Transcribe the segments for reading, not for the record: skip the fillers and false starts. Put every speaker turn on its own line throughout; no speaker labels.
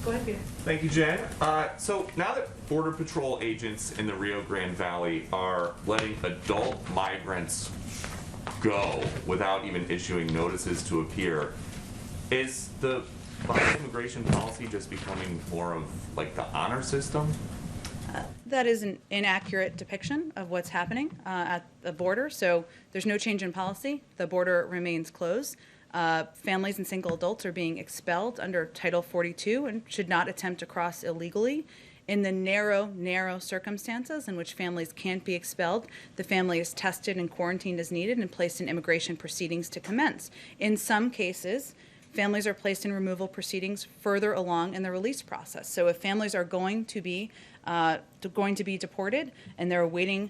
Go ahead, Peter.
Thank you, Jen. So now that Border Patrol agents in the Rio Grande Valley are letting adult migrants go without even issuing notices to appear, is the Biden immigration policy just becoming more of like the honor system?
That is an inaccurate depiction of what's happening at the border. So there's no change in policy. The border remains closed. Families and single adults are being expelled under Title 42 and should not attempt to cross illegally. In the narrow circumstances in which families can't be expelled, the family is tested and quarantined as needed and placed in immigration proceedings to commence. In some cases, families are placed in removal proceedings further along in the release process. So if families are going to be deported and they're awaiting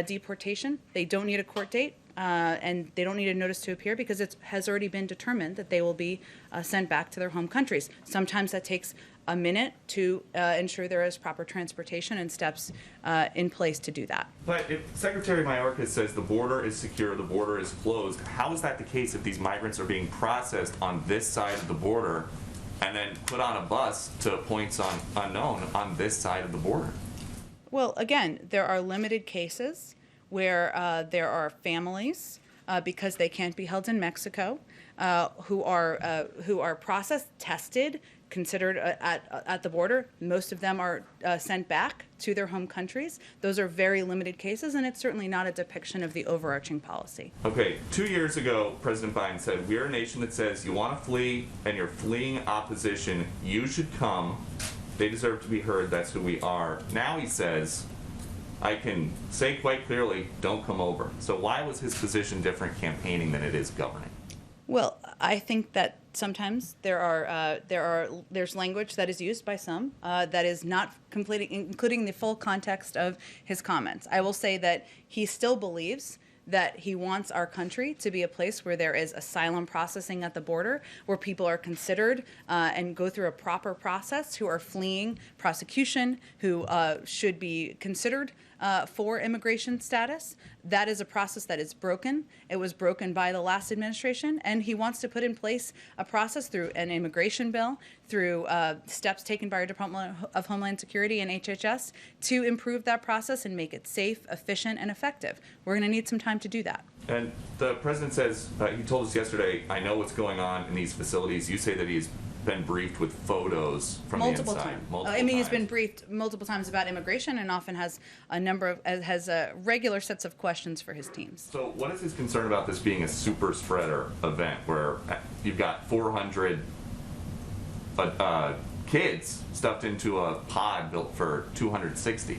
deportation, they don't need a court date and they don't need a notice to appear because it has already been determined that they will be sent back to their home countries. Sometimes that takes a minute to ensure there is proper transportation and steps in place to do that.
But if Secretary Mayorkas says the border is secure, the border is closed, how is that the case if these migrants are being processed on this side of the border and then put on a bus to points unknown on this side of the border?
Well, again, there are limited cases where there are families, because they can't be held in Mexico, who are processed, tested, considered at the border. Most of them are sent back to their home countries. Those are very limited cases, and it's certainly not a depiction of the overarching policy.
Okay, 2 years ago, President Biden said, we're a nation that says you want to flee and you're fleeing opposition, you should come. They deserve to be heard, that's who we are. Now he says, I can say quite clearly, don't come over. So why was his position different campaigning than it is governing?
Well, I think that sometimes there's language that is used by some that is not including the full context of his comments. I will say that he still believes that he wants our country to be a place where there is asylum processing at the border, where people are considered and go through a proper process, who are fleeing prosecution, who should be considered for immigration status. That is a process that is broken. It was broken by the last administration, and he wants to put in place a process through an immigration bill, through steps taken by our Department of Homeland Security and HHS to improve that process and make it safe, efficient, and effective. We're going to need some time to do that.
And the president says, he told us yesterday, I know what's going on in these facilities. You say that he's been briefed with photos from
Multiple
the inside.
times.
Multiple
I mean, he's
times.
been briefed multiple times about immigration and often has a number of regular sets of questions for his teams.
So what is his concern about this being a super spreader event where you've got 400 kids stuffed into a pod built for 260?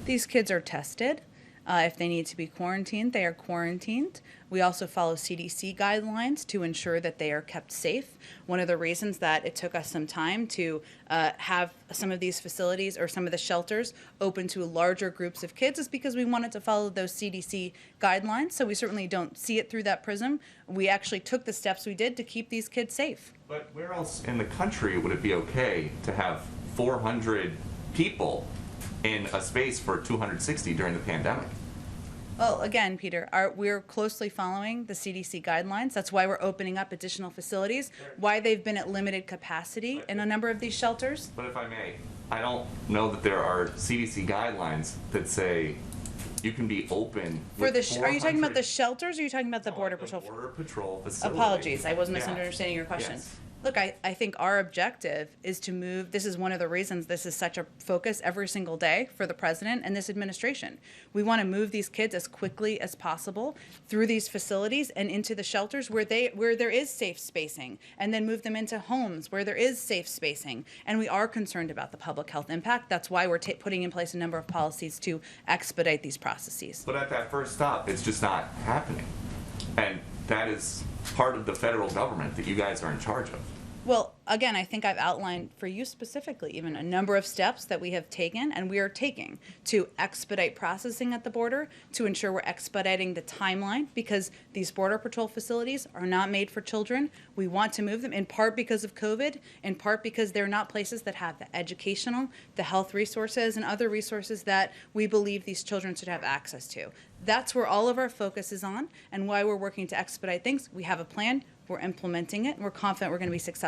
These kids are tested. If they need to be quarantined, they are quarantined. We also follow CDC guidelines to ensure that they are kept safe. One of the reasons that it took us some time to have some of these facilities or some of the shelters open to larger groups of kids is because we wanted to follow those CDC guidelines. So we certainly don't see it through that prism. We actually took the steps we did to keep these kids safe.
But where else in the country would it be okay to have 400 people in a space for 260 during the pandemic?
Well, again, Peter, we're closely following the CDC guidelines. That's why we're opening up additional facilities, why they've been at limited capacity in a number of these shelters.
But if I may, I don't know that there are CDC guidelines that say you can be open
For
with
the, are you talking about the
400
shelters or are you talking about the Border Patrol?
Border Patrol facility.
Apologies, I was
Yeah.
misunderstanding your question.
Yes.
Look, I think our objective is to move, this is one of the reasons this is such a focus every single day for the president and this administration. We want to move these kids as quickly as possible through these facilities and into the shelters where there is safe spacing, and then move them into homes where there is safe spacing. And we are concerned about the public health impact. That's why we're putting in place a number of policies to expedite these processes.
But at that first stop, it's just not happening. And that is part of the federal government that you guys are in charge of.
Well, again, I think I've outlined for you specifically even a number of steps that we have taken and we are taking to expedite processing at the border, to ensure we're expediting the timeline, because these Border Patrol facilities are not made for children. We want to move them in part because of COVID, in part because they're not places that have the educational, the health resources, and other resources that we believe these children should have access to. That's where all of our focus is on and why we're working to expedite things. We have a plan, we're implementing it, and we're confident we're going to be successful.